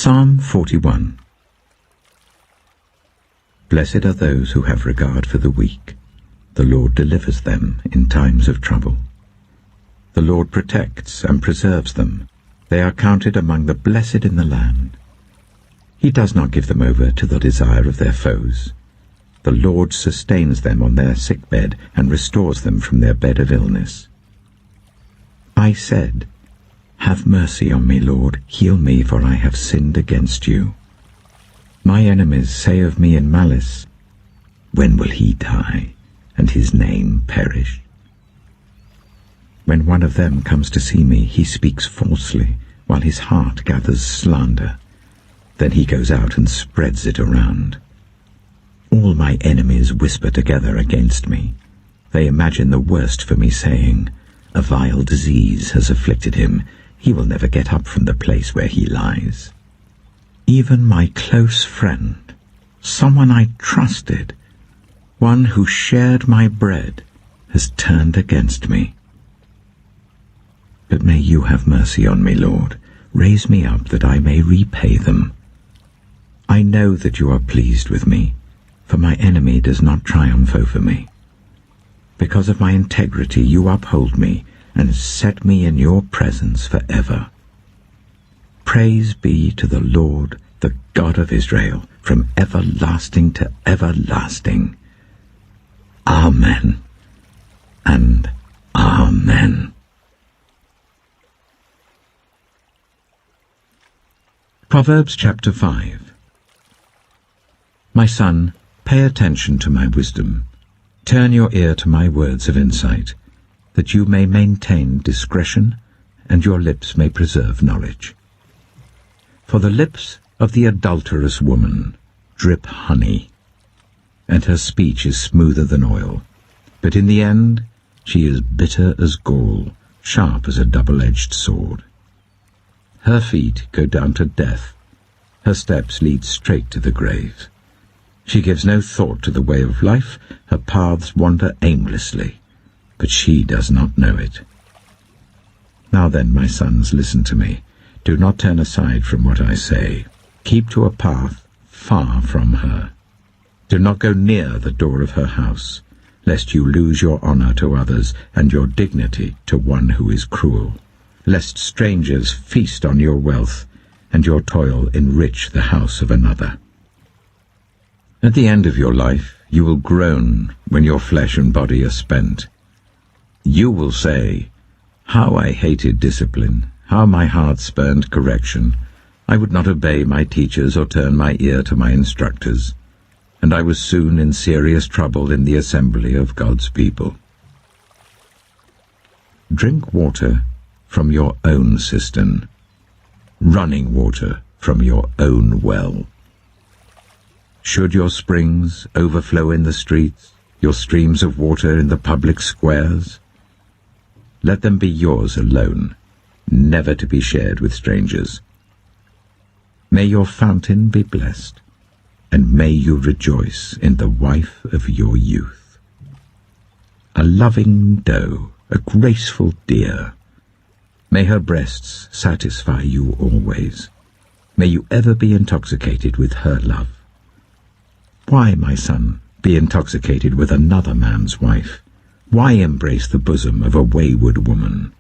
Psalm 41. Blessed are those who have regard for the weak. The Lord delivers them in times of trouble. The Lord protects and preserves them. They are counted among the blessed in the land. He does not give them over to the desire of their foes. The Lord sustains them on their sick bed and restores them from their bed of illness. I said, "Have mercy on me, Lord, heal me, for I have sinned against you." My enemies say of me in malice, "When will he die, and his name perish?" When one of them comes to see me, he speaks falsely, while his heart gathers slander. Then he goes out and spreads it around. All my enemies whisper together against me. They imagine the worst for me, saying, "A vile disease has afflicted him. He will never get up from the place where he lies." Even my close friend, someone I trusted, one who shared my bread, has turned against me. But may you have mercy on me, Lord. Raise me up that I may repay them. I know that you are pleased with me, for my enemy does not triumph over me. Because of my integrity you uphold me and set me in your presence forever. Praise be to the Lord, the God of Israel, from everlasting to everlasting. Amen and Amen. Proverbs chapter 5. My son, pay attention to my wisdom. Turn your ear to my words of insight, that you may maintain discretion, and your lips may preserve knowledge. For the lips of the adulterous woman drip honey, and her speech is smoother than oil. But in the end she is bitter as gall, sharp as a double-edged sword. Her feet go down to death. Her steps lead straight to the grave. She gives no thought to the way of life. Her paths wander aimlessly, but she does not know it. Now then, my sons, listen to me. Do not turn aside from what I say. Keep to a path far from her. Do not go near the door of her house, lest you lose your honor to others and your dignity to one who is cruel, lest strangers feast on your wealth and your toil enrich the house of another. At the end of your life you will groan when your flesh and body are spent. You will say, "How I hated discipline, how my heart spurned correction. I would not obey my teachers or turn my ear to my instructors, and I was soon in serious trouble in the assembly of God's people." Drink water from your own cistern, running water from your own well. Should your springs overflow in the streets, your streams of water in the public squares, let them be yours alone, never to be shared with strangers. May your fountain be blessed, and may you rejoice in the wife of your youth. A loving doe, a graceful deer, may her breasts satisfy you always. May you ever be intoxicated with her love. Why, my son, be intoxicated with another man's wife? Why embrace the bosom of a wayward woman?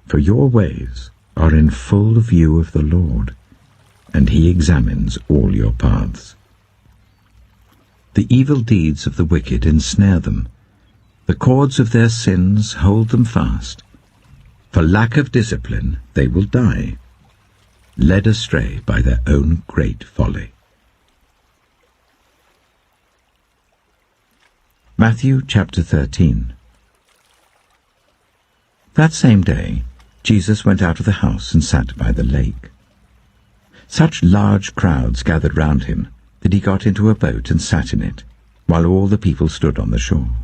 For your ways are in full view of the Lord, and he examines all your paths. The evil deeds of the wicked ensnare them. The cords of their sins hold them fast. For lack of discipline they will die, led astray by their own great folly. Matthew chapter 13. That same day Jesus went out of the house and sat by the lake. Such large crowds gathered round him that he got into a boat and sat in it, while all the people stood on the shore.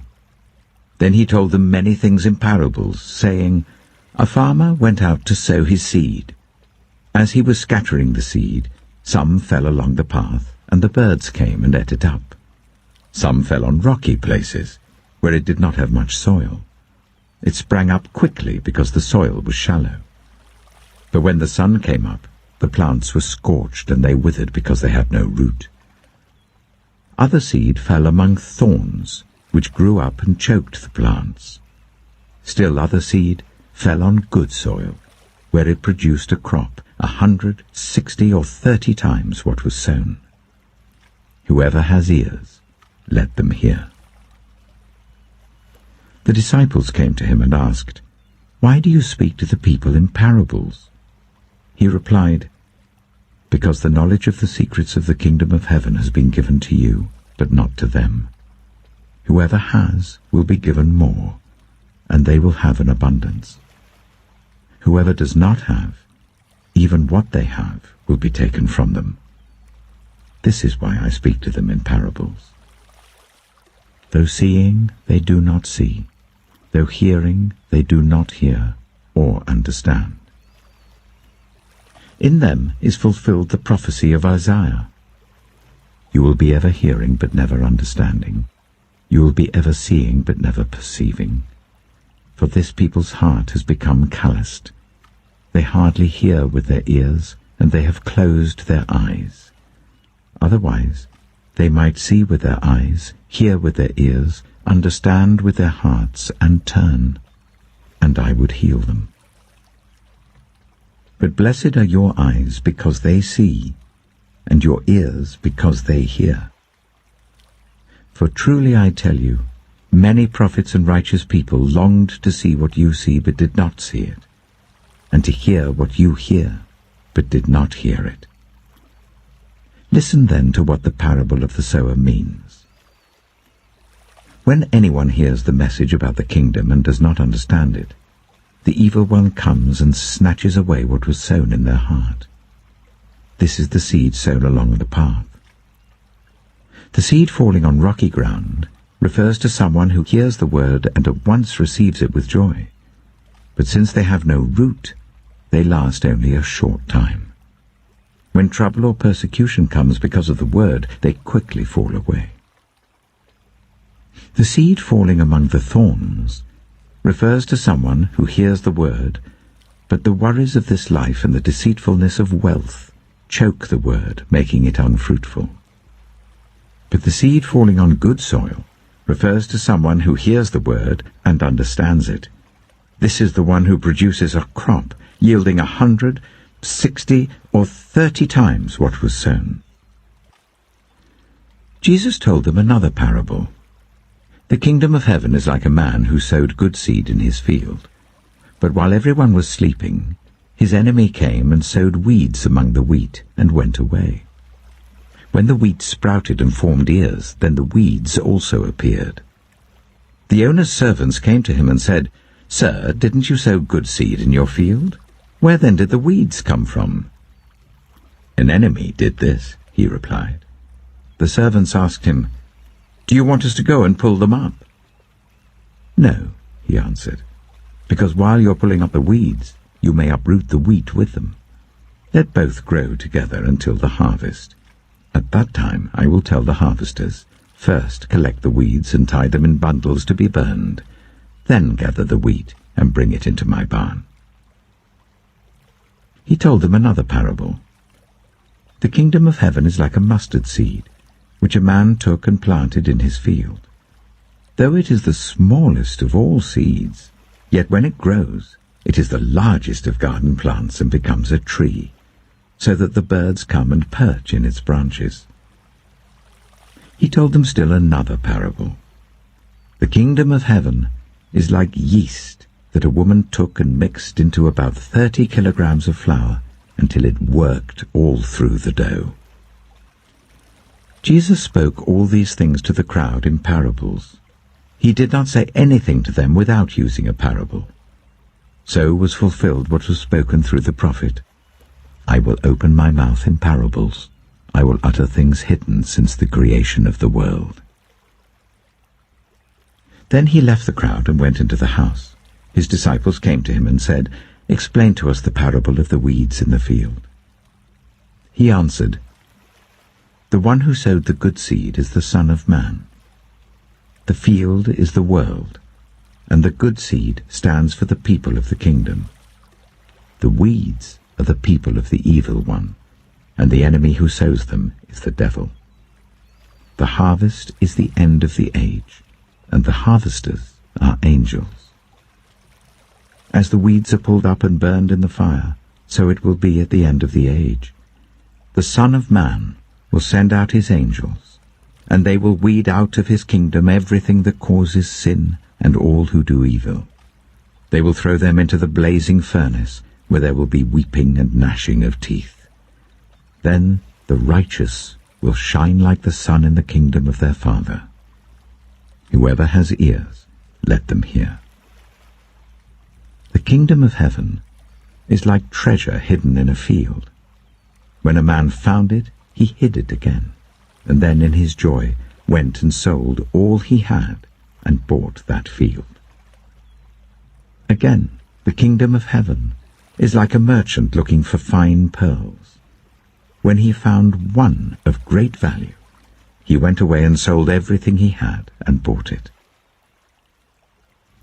Then he told them many things in parables, saying, "A farmer went out to sow his seed. As he was scattering the seed, some fell along the path, and the birds came and ate it up. Some fell on rocky places, where it did not have much soil. It sprang up quickly because the soil was shallow. But when the sun came up, the plants were scorched and they withered because they had no root. Other seed fell among thorns, which grew up and choked the plants. Still other seed fell on good soil, where it produced a crop 100, 60, or 30 times what was sown. Whoever has ears, let them hear. The disciples came to him and asked, "Why do you speak to the people in parables?" He replied, "Because the knowledge of the secrets of the kingdom of heaven has been given to you, but not to them. Whoever has will be given more, and they will have an abundance. Whoever does not have, even what they have will be taken from them. This is why I speak to them in parables. Though seeing, they do not see. Though hearing, they do not hear or understand. In them is fulfilled the prophecy of Isaiah. You will be ever hearing but never understanding. You will be ever seeing but never perceiving. For this people's heart has become calloused. They hardly hear with their ears, and they have closed their eyes. Otherwise, they might see with their eyes, hear with their ears, understand with their hearts, and turn, and I would heal them. But blessed are your eyes because they see, and your ears because they hear. For truly I tell you, many prophets and righteous people longed to see what you see but did not see it, and to hear what you hear but did not hear it. Listen then to what the parable of the sower means. When anyone hears the message about the kingdom and does not understand it, the evil one comes and snatches away what was sown in their heart. This is the seed sown along the path. The seed falling on rocky ground refers to someone who hears the word and at once receives it with joy. But since they have no root, they last only a short time. When trouble or persecution comes because of the word, they quickly fall away. The seed falling among the thorns refers to someone who hears the word, but the worries of this life and the deceitfulness of wealth choke the word, making it unfruitful. But the seed falling on good soil refers to someone who hears the word and understands it. This is the one who produces a crop yielding 100, 60, or 30 times what was sown. Jesus told them another parable. The kingdom of heaven is like a man who sowed good seed in his field. But while everyone was sleeping, his enemy came and sowed weeds among the wheat and went away. When the wheat sprouted and formed ears, then the weeds also appeared. The owner's servants came to him and said, "Sir, didn't you sow good seed in your field? Where then did the weeds come from?" "An enemy did this," he replied. The servants asked him, "Do you want us to go and pull them up?" "No," he answered, "because while you're pulling up the weeds, you may uproot the wheat with them. Let both grow together until the harvest. At that time I will tell the harvesters, first collect the weeds and tie them in bundles to be burned, then gather the wheat and bring it into my barn." He told them another parable. The kingdom of heaven is like a mustard seed, which a man took and planted in his field. Though it is the smallest of all seeds, yet when it grows, it is the largest of garden plants and becomes a tree, so that the birds come and perch in its branches. He told them still another parable. The kingdom of heaven is like yeast that a woman took and mixed into about 30 kilograms of flour until it worked all through the dough. Jesus spoke all these things to the crowd in parables. He did not say anything to them without using a parable. So was fulfilled what was spoken through the prophet. "I will open my mouth in parables. I will utter things hidden since the creation of the world." Then he left the crowd and went into the house. His disciples came to him and said, "Explain to us the parable of the weeds in the field." He answered, "The one who sowed the good seed is the Son of Man. The field is the world, and the good seed stands for the people of the kingdom. The weeds are the people of the evil one, and the enemy who sows them is the devil. The harvest is the end of the age, and the harvesters are angels. As the weeds are pulled up and burned in the fire, so it will be at the end of the age. The Son of Man will send out his angels, and they will weed out of his kingdom everything that causes sin and all who do evil. They will throw them into the blazing furnace, where there will be weeping and gnashing of teeth. Then the righteous will shine like the sun in the kingdom of their Father. Whoever has ears, let them hear. The kingdom of heaven is like treasure hidden in a field. When a man found it, he hid it again, and then in his joy went and sold all he had and bought that field. Again, the kingdom of heaven is like a merchant looking for fine pearls. When he found one of great value, he went away and sold everything he had and bought it.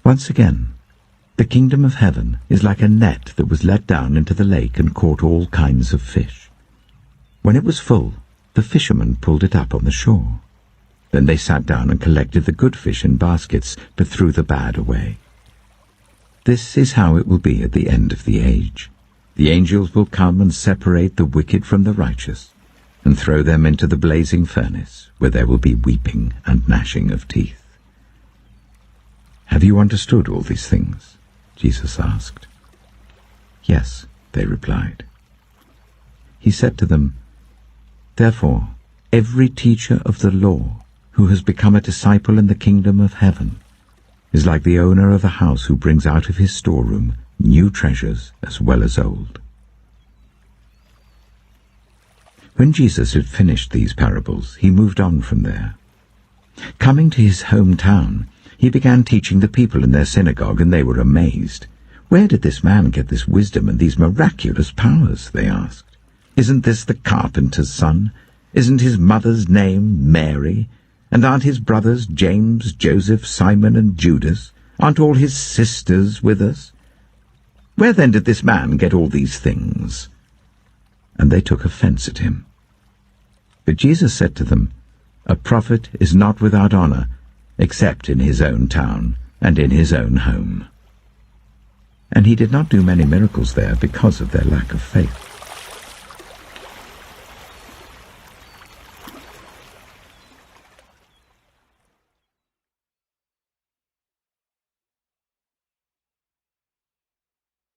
Once again, the kingdom of heaven is like a net that was let down into the lake and caught all kinds of fish. When it was full, the fishermen pulled it up on the shore. Then they sat down and collected the good fish in baskets, but threw the bad away. This is how it will be at the end of the age. The angels will come and separate the wicked from the righteous, and throw them into the blazing furnace, where there will be weeping and gnashing of teeth. "Have you understood all these things?" Jesus asked. "Yes," they replied. He said to them, "Therefore, every teacher of the law who has become a disciple in the kingdom of heaven is like the owner of a house who brings out of his storeroom new treasures as well as old." When Jesus had finished these parables, he moved on from there. Coming to his hometown, he began teaching the people in their synagogue, and they were amazed. "Where did this man get this wisdom and these miraculous powers?" they asked. "Isn't this the carpenter's son? Isn't his mother's name Mary? And aren't his brothers James, Joseph, Simon, and Judas? Aren't all his sisters with us? Where then did this man get all these things?" And they took offense at him. But Jesus said to them, "A prophet is not without honor, except in his own town and in his own home." And he did not do many miracles there because of their lack of faith.